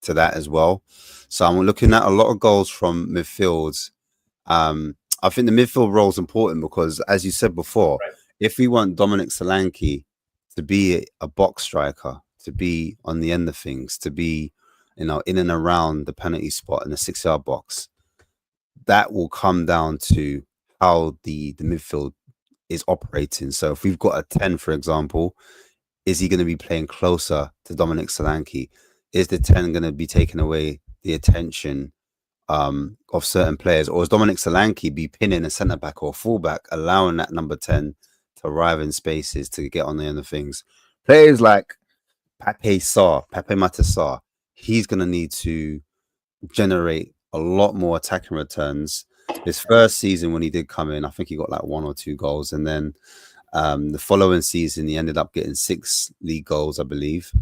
to that as well. So I'm looking at a lot of goals from midfields. I think the midfield role is important because, as you said before, if we want Dominic Solanke to be a box striker, to be on the end of things, to be, in and around the penalty spot in the 6-yard box, that will come down to how the midfield is operating. So if we've got a 10, for example, is he going to be playing closer to Dominic Solanke? Is the 10 going to be taking away the attention of certain players? Or is Dominic Solanke be pinning a centre-back or full-back, allowing that number 10 to arrive in spaces to get on the end of things? Players like Pape Matar Sarr, he's going to need to generate a lot more attacking returns. His first season when he did come in, I think he got like 1 or 2 goals. And then the following season, he ended up getting 6 league goals, I believe,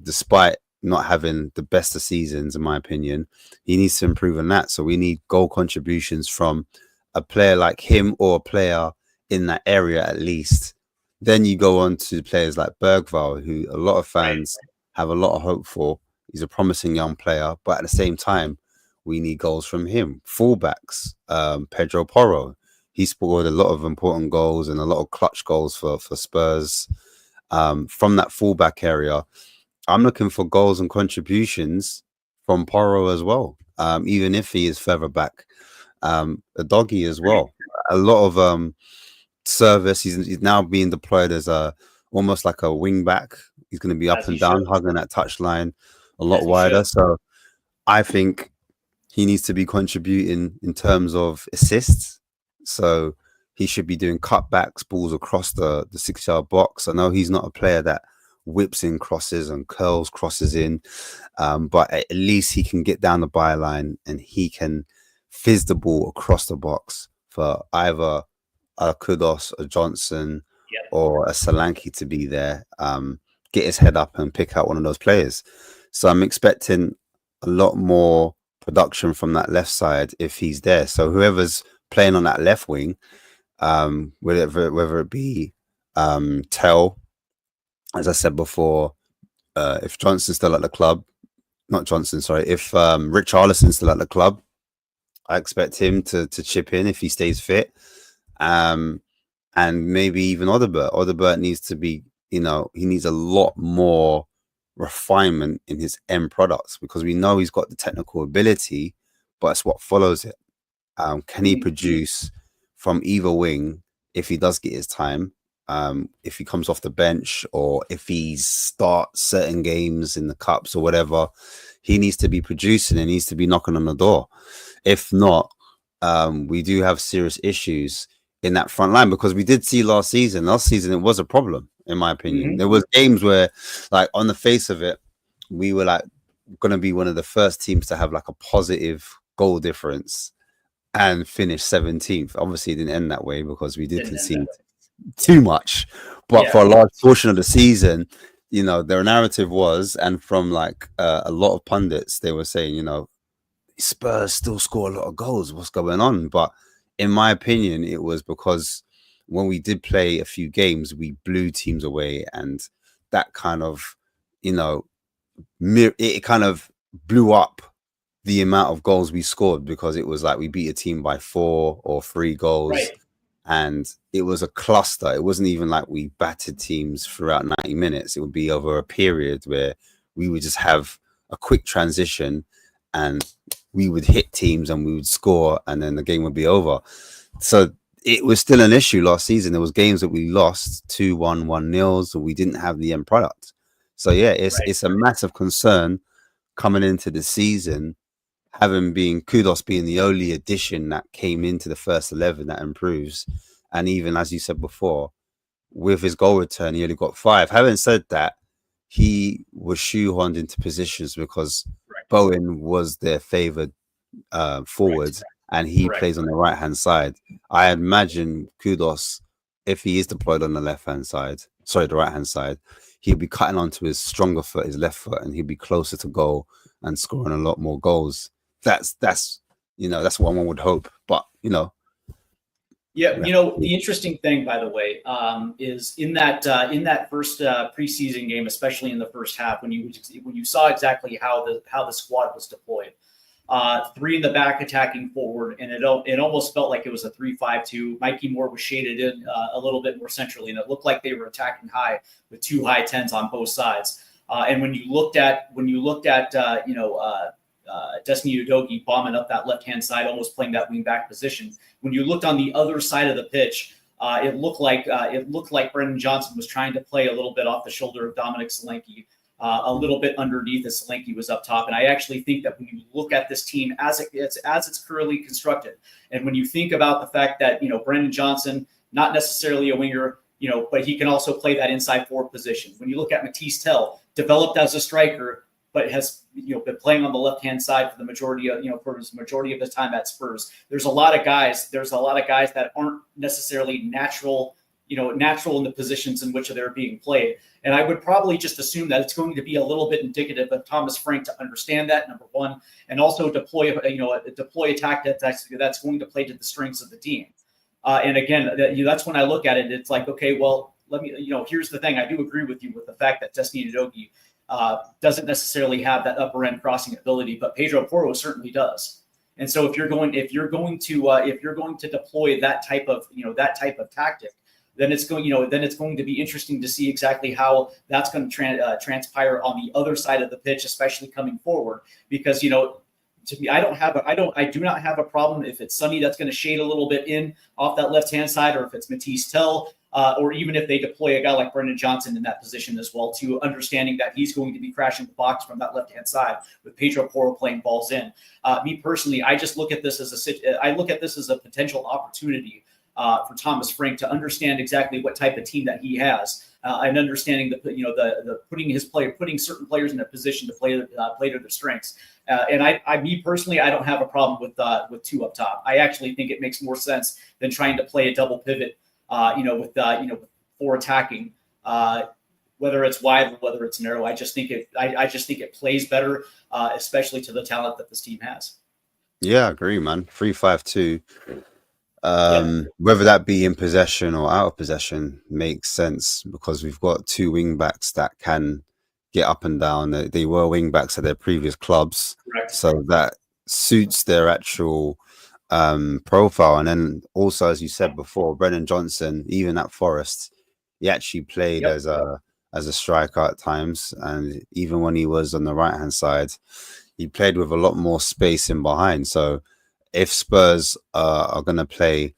despite not having the best of seasons, in my opinion. He needs to improve on that. So we need goal contributions from a player like him or a player in that area at least. Then you go on to players like Bergvall, who a lot of fans have a lot of hope for. He's a promising young player, but at the same time, we need goals from him. Fullbacks, Pedro Porro, he scored a lot of important goals and a lot of clutch goals for Spurs. From that fullback area, I'm looking for goals and contributions from Porro as well, even if he is further back. The doggy as well. A lot of service. He's now being deployed as almost like a wing back. He's going to be up and down, hugging that touchline a lot wider. So I think he needs to be contributing in terms of assists. So he should be doing cutbacks, balls across the 6-yard box. I know he's not a player that whips in crosses and curls crosses in, but at least he can get down the byline and he can fizz the ball across the box for either a Kudos, a Johnson, or a Solanke to be there, get his head up and pick out one of those players. So I'm expecting a lot more production from that left side if he's there. So whoever's playing on that left wing, whether it be Tell, as I said before, if Johnson's still at the club, not Johnson, sorry, if Richarlison's still at the club, I expect him to chip in if he stays fit. And maybe even Odobert. Odobert needs to be, he needs a lot more refinement in his end products, because we know he's got the technical ability, but it's what follows it. Can he produce from either wing if he does get his time? If he comes off the bench, or if he starts certain games in the cups or whatever, he needs to be producing and needs to be knocking on the door. If not, we do have serious issues in that front line, because we did see last season it was a problem, in my opinion. There was games where, like, on the face of it, we were like going to be one of the first teams to have like a positive goal difference and finish 17th. Obviously it didn't end that way because we did concede too much, but for a large portion of the season, their narrative was, and from like a lot of pundits, they were saying, Spurs still score a lot of goals, what's going on? But in my opinion, it was because when we did play a few games, we blew teams away, and that kind of, it kind of blew up the amount of goals we scored, because it was like we beat a team by 4 or 3 goals. And it was a cluster. It wasn't even like we battered teams throughout 90 minutes. It would be over a period where we would just have a quick transition and we would hit teams and we would score, and then the game would be over. So it was still an issue last season. There was games that we lost 2-1, 1-0, so we didn't have the end product. So yeah, it's a massive concern coming into the season, Kudos being the only addition that came into the first 11 that improves. And even as you said before, with his goal return, he only got 5. Having said that, he was shoehorned into positions because Bowen was their favored forward, and he plays on the right hand side. I imagine Kudos, if he is deployed on the the right hand side, he'll be cutting onto his stronger foot, his left foot, and he'll be closer to goal and scoring a lot more goals. That's what one would hope. But the interesting thing, by the way, is in that first preseason game, especially in the first half, when you saw exactly how the squad was deployed, 3 in the back attacking forward, and it almost felt like it was a 3-5-2. Mikey Moore was shaded in a little bit more centrally, and it looked like they were attacking high with 2 high 10s on both sides. And when you looked at Destiny Udogie bombing up that left-hand side, almost playing that wing-back position, when you looked on the other side of the pitch, it looked like Brendan Johnson was trying to play a little bit off the shoulder of Dominic Solanke, a little bit underneath as Solanke was up top. And I actually think that when you look at this team as it's currently constructed, and when you think about the fact that Brendan Johnson, not necessarily a winger, but he can also play that inside forward position. When you look at Matisse Tell, developed as a striker, but has been playing on the left-hand side for the majority of the time at Spurs. There's a lot of guys that aren't necessarily natural natural in the positions in which they're being played. And I would probably just assume that it's going to be a little bit indicative of Thomas Frank to understand that, number one, and also deploy a tactic that's going to play to the strengths of the team. And again, that's when I look at it. It's like, okay, well, here's the thing. I do agree with you with the fact that Destiny Udogie doesn't necessarily have that upper end crossing ability, but Pedro Porro certainly does. And so if you're going to deploy that type of tactic, then it's going to be interesting to see exactly how that's going to transpire on the other side of the pitch, especially coming forward. Because to me, I do not have a problem if it's Sonny that's going to shade a little bit in off that left hand side, or if it's Matisse Tell, or even if they deploy a guy like Brendan Johnson in that position as well, to understanding that he's going to be crashing the box from that left hand side with Pedro Porro playing balls in. Me personally, I just look at this as a potential opportunity for Thomas Frank to understand exactly what type of team that he has, and understanding putting certain players in a position to play to their strengths. And me personally, I don't have a problem with two up top. I actually think it makes more sense than trying to play a double pivot, with four attacking, whether it's wide or whether it's narrow. I just think it plays better, especially to the talent that this team has. Yeah, I agree, man. 3-5-2. Whether that be in possession or out of possession makes sense, because we've got two wing backs that can get up and down. They were wing backs at their previous clubs. Correct. So that suits their actual profile. And then also, as you said before, Brennan Johnson, even at Forest, he actually played as a striker at times, and even when he was on the right hand side, he played with a lot more space in behind. So if Spurs are going to play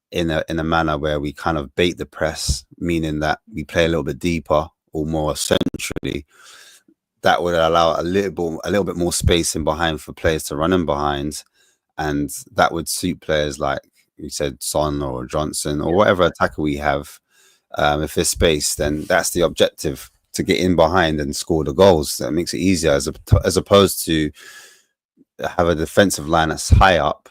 in a manner where we kind of bait the press, meaning that we play a little bit deeper or more centrally, that would allow a little bit more space in behind for players to run in behind, and that would suit players like you said, Son or Johnson or whatever attacker we have. If there's space, then that's the objective, to get in behind and score the goals. That makes it easier as opposed to have a defensive line that's high up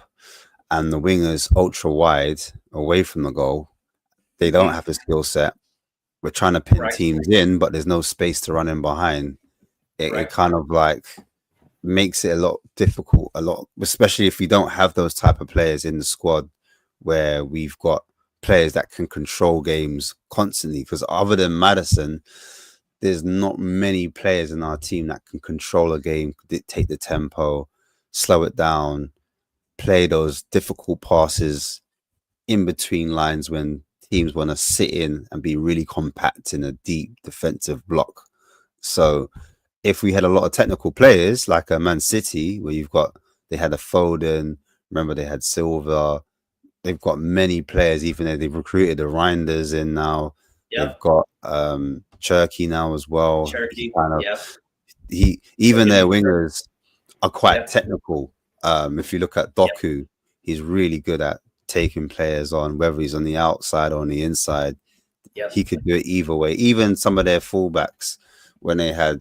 and the wingers ultra wide away from the goal. They don't have the skill set. We're trying to pin teams in, but there's no space to run in behind. It kind of like makes it a lot difficult, especially if we don't have those type of players in the squad where we've got players that can control games constantly. Because other than Madison, there's not many players in our team that can control a game, dictate the tempo, slow it down, play those difficult passes in between lines when teams want to sit in and be really compact in a deep defensive block. So if we had a lot of technical players like a Man City, where they had a Foden, remember they had Silva, they've got many players, even though they've recruited the Reinders in now. They've got Cherky now as well. Even their wingers are quite technical. If you look at Doku, he's really good at taking players on, whether he's on the outside or on the inside. He could do it either way. Even some of their fullbacks, when they had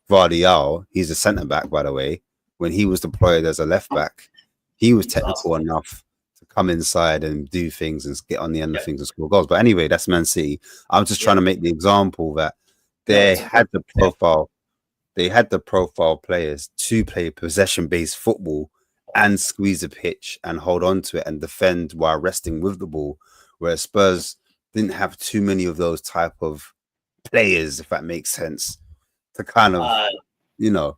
Vardial, he's a centre back, by the way. When he was deployed as a left back, he was technical enough to come inside and do things and get on the end of things and score goals. But anyway, that's Man City. I'm just trying to make the example that they had the profile. They had the profile players to play possession-based football and squeeze the pitch and hold on to it and defend while resting with the ball, whereas Spurs didn't have too many of those type of players, if that makes sense, to kind of, I know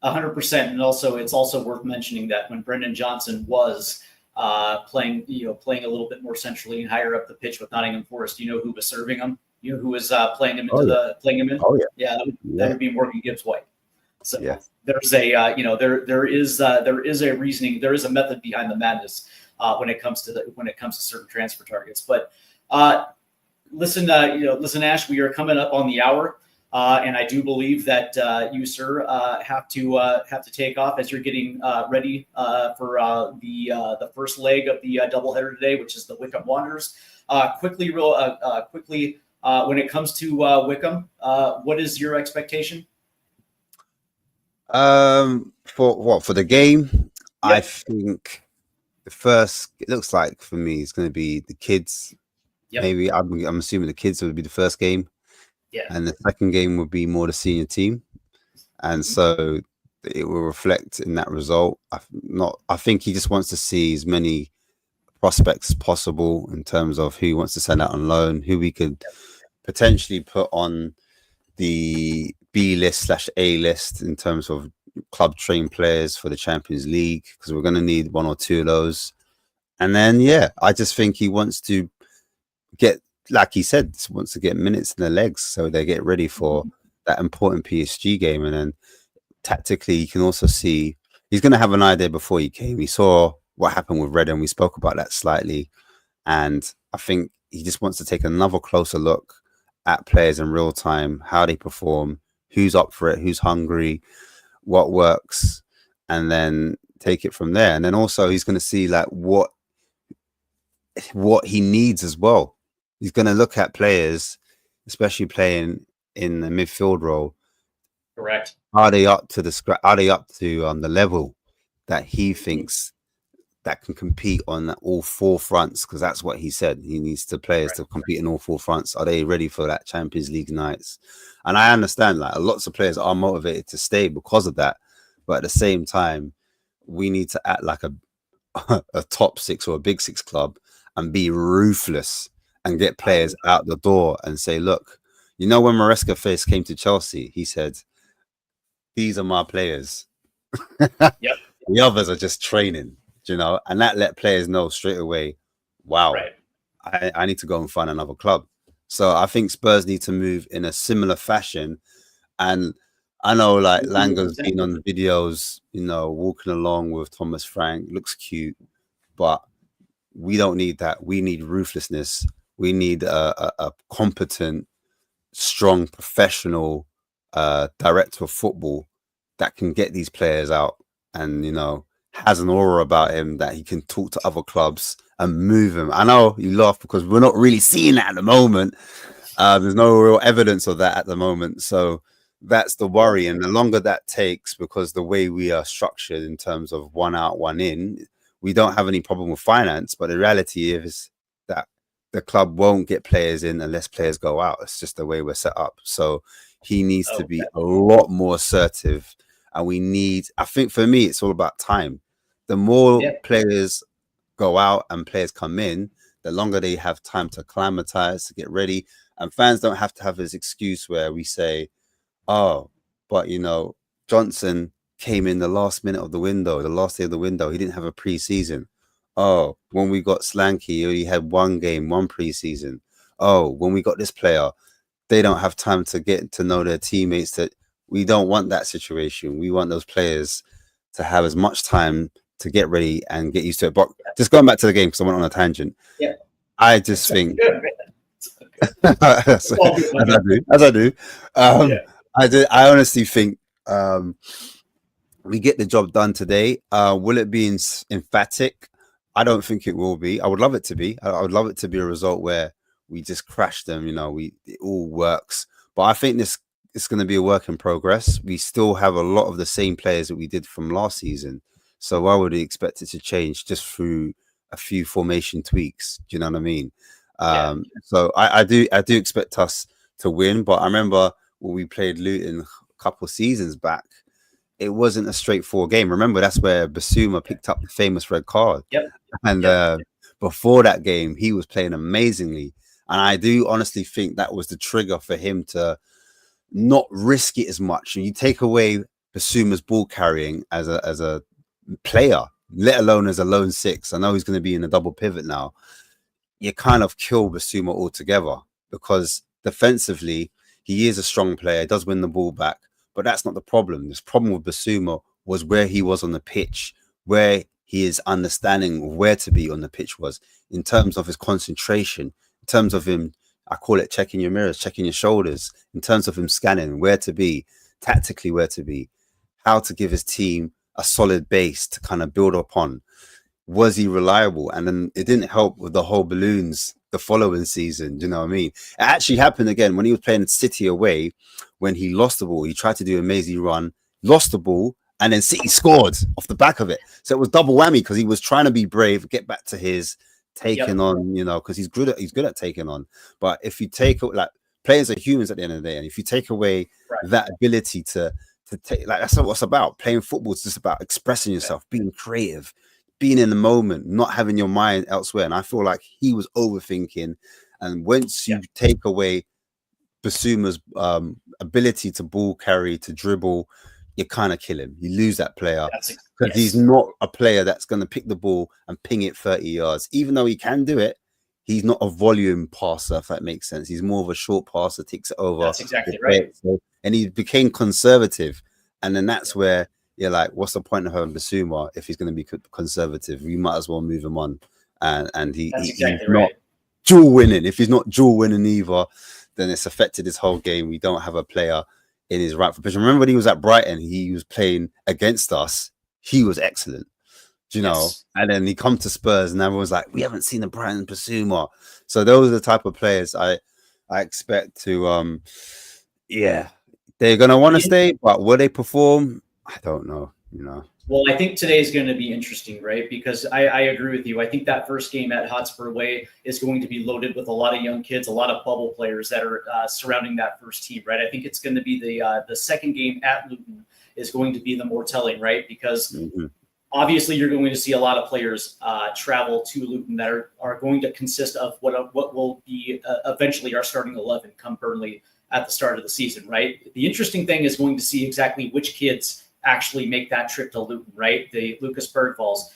100%. And also, it's also worth mentioning that when Brendan Johnson was playing a little bit more centrally and higher up the pitch with Nottingham Forest, who was serving him? Who was playing him playing him in? That would be Morgan Gibbs White. So there's there is a reasoning, there is a method behind the madness when it comes to certain transfer targets. But listen, Ash, we are coming up on the hour, and I do believe that you, sir, have to take off as you're getting ready for the first leg of the doubleheader today, which is the Wycombe Wanderers. Quickly, when it comes to Wycombe, what is your expectation? For the game, I think the first, it looks like for me, it's going to be the kids. Yep. Maybe I'm assuming the kids would be the first game, Yeah. and the second game would be more the senior team, and so it will reflect in that result. I think he just wants to see as many prospects as possible in terms of who he wants to send out on loan, who we could potentially put on the B list / A list in terms of club trained players for the Champions League, because we're going to need one or two of those. And then, yeah, I just think he wants to get, like he said, wants to get minutes in the legs so they get ready for that important PSG game. And then tactically, you can also see he's going to have an idea before he came. He saw what happened with Red, and we spoke about that slightly. And I think he just wants to take another closer look at players in real time, how they perform, who's up for it, who's hungry, what works, and then take it from there. And then also he's going to see like what he needs as well. He's going to look at players, especially playing in the midfield role. Correct. Are they up to the level that he thinks that can compete on all four fronts? Because that's what he said. He needs the players to compete in all four fronts. Are they ready for that Champions League nights? And I understand like lots of players are motivated to stay because of that. But at the same time, we need to act like a top six or a big six club and be ruthless and get players out the door and say, look, you know, when Maresca first came to Chelsea, he said, these are my players. Yep. The others are just training, you know, and that let players know straight away, wow, I need to go and find another club. So I think Spurs need to move in a similar fashion. And I know like Langer's been on videos, you know, walking along with Thomas Frank, looks cute, but we don't need that. We need ruthlessness. We need a competent, strong, professional director of football that can get these players out and, you know, has an aura about him that he can talk to other clubs and move them. I know you laugh because we're not really seeing that at the moment. There's no real evidence of that at the moment. So that's the worry. And the longer that takes, because the way we are structured in terms of one out, one in, we don't have any problem with finance. But the reality is that the club won't get players in unless players go out. It's just the way we're set up. So he needs to be a lot more assertive. And we need, I think for me, it's all about time. The more players go out and players come in, the longer they have time to acclimatize, to get ready. And fans don't have to have this excuse where we say, oh, but, you know, Johnson came in the last minute of the window, the last day of the window. He didn't have a pre-season. Oh, when we got Slanky, he only had one game, one pre-season. Oh, when we got this player, they don't have time to get to know their teammates. That we don't want that situation. We want those players to have as much time to get ready and get used to it. But just going back to the game, because I went on a tangent. Yeah, I just think, as I do, I honestly think we get the job done today. Will it be emphatic? I don't think it will be. I would love it to be. I would love it to be a result where we just crash them. You know, it all works. But I think it's going to be a work in progress. We still have a lot of the same players that we did from last season. So why would we expect it to change just through a few formation tweaks? Do you know what I mean? So I do expect us to win. But I remember when we played Luton a couple of seasons back, it wasn't a straightforward game. Remember, that's where Basuma picked up the famous red card. And before that game, he was playing amazingly. And I do honestly think that was the trigger for him to not risk it as much. And you take away Basuma's ball carrying as a player, let alone as a lone six. I know he's going to be in a double pivot now. You kind of kill Basuma altogether, because defensively, he is a strong player, does win the ball back. But that's not the problem. This problem with Basuma was where he was on the pitch, where his understanding of where to be on the pitch was, in terms of his concentration, in terms of him, I call it checking your mirrors, checking your shoulders, in terms of him scanning where to be, tactically where to be, how to give his team a solid base to kind of build upon. Was he reliable? And then it didn't help with the whole balloons the following season. Do you know what I mean? It actually happened again when he was playing City away. When he lost the ball, he tried to do an amazing run, lost the ball, and then City scored off the back of it. So it was double whammy because he was trying to be brave, get back to his taking on, because he's good at taking on. But if you take like players are humans at the end of the day, and if you take away that ability to take, like, that's not what it's about. Playing football is just about expressing yourself, being creative, being in the moment, not having your mind elsewhere. And I feel like he was overthinking. And once you take away Basuma's ability to ball carry, to dribble, you kind of kill him. You lose that player because he's not a player that's going to pick the ball and ping it 30 yards. Even though he can do it, he's not a volume passer, if that makes sense. He's more of a short passer, takes it over. That's exactly right. So, and he became conservative. And then that's where you're like, what's the point of having Basuma if he's going to be conservative? You might as well move him on. And he's not dual winning. If he's not dual winning either, then it's affected his whole game. We don't have a player in his rightful position. Remember when he was at Brighton, he was playing against us. He was excellent, do you know? And then he come to Spurs and everyone's like, we haven't seen a Brighton Basuma. So those are the type of players I expect to, they're going to want to stay, but will they perform? I don't know, Well, I think today is going to be interesting, right? Because I agree with you. I think that first game at Hotspur Way is going to be loaded with a lot of young kids, a lot of bubble players that are surrounding that first team, right? I think it's going to be the second game at Luton is going to be the more telling, right? Because obviously you're going to see a lot of players travel to Luton that are going to consist of what will be eventually our starting 11 come Burnley at the start of the season, right? The interesting thing is going to see exactly which kids actually make that trip to Luton, right? The Lucas Bergvalls,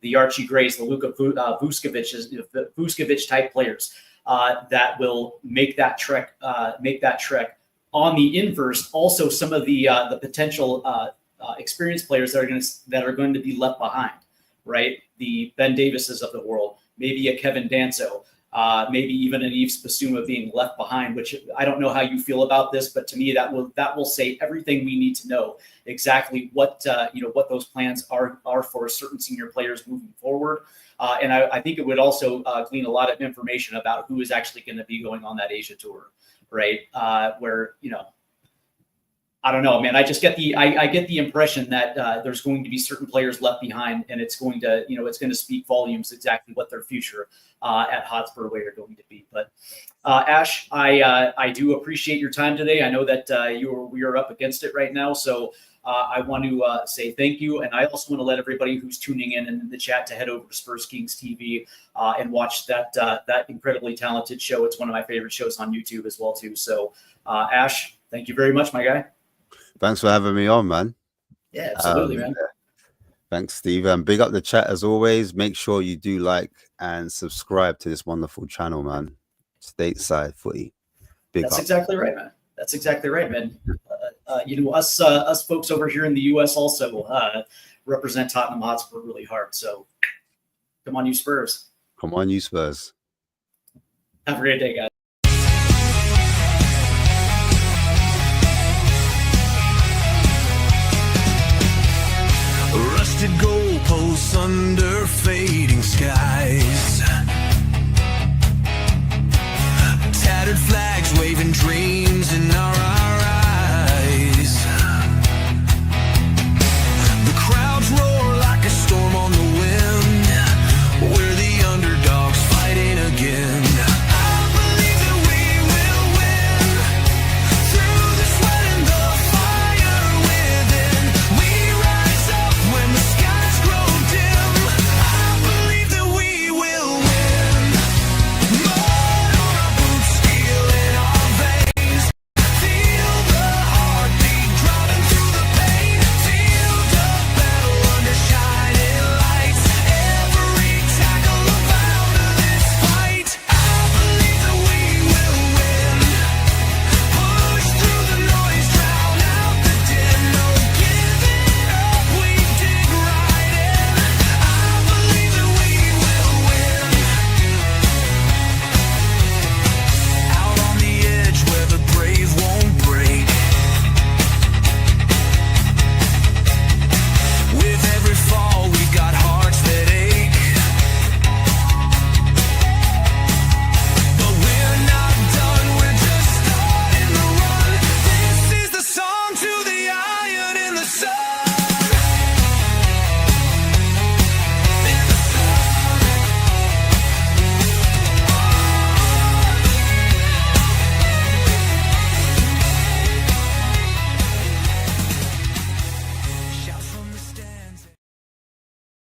the Archie Grays, the Luka Vuskovic type players that will make that trek. On the inverse, also some of the potential experienced players that are going to be left behind, right? The Ben Davises of the world, maybe a Kevin Danso. Maybe even an Yves Basuma being left behind, which I don't know how you feel about this, but to me that will say everything we need to know exactly what those plans are for certain senior players moving forward. And I think it would also glean a lot of information about who is actually going to be going on that Asia tour, right? Where I don't know, man. I just get I get the impression that there's going to be certain players left behind, and it's going to speak volumes exactly what their future at Hotspur Way are going to be. But Ash, I do appreciate your time today. I know that we are up against it right now, so I want to say thank you, and I also want to let everybody who's tuning in the chat to head over to Spurs Kings TV and watch that incredibly talented show. It's one of my favorite shows on YouTube as well too. So Ash, thank you very much, my guy. Thanks for having me on, man. Yeah, absolutely, man. Thanks, Steve. Big up the chat as always. Make sure you do like and subscribe to this wonderful channel, man. Stateside Footy. That's exactly right, man. That's exactly right, man. Us folks over here in the U.S. also represent Tottenham Hotspur really hard. So come on, you Spurs. Come on, you Spurs. Have a great day, guys. Rusted goalposts under fading skies.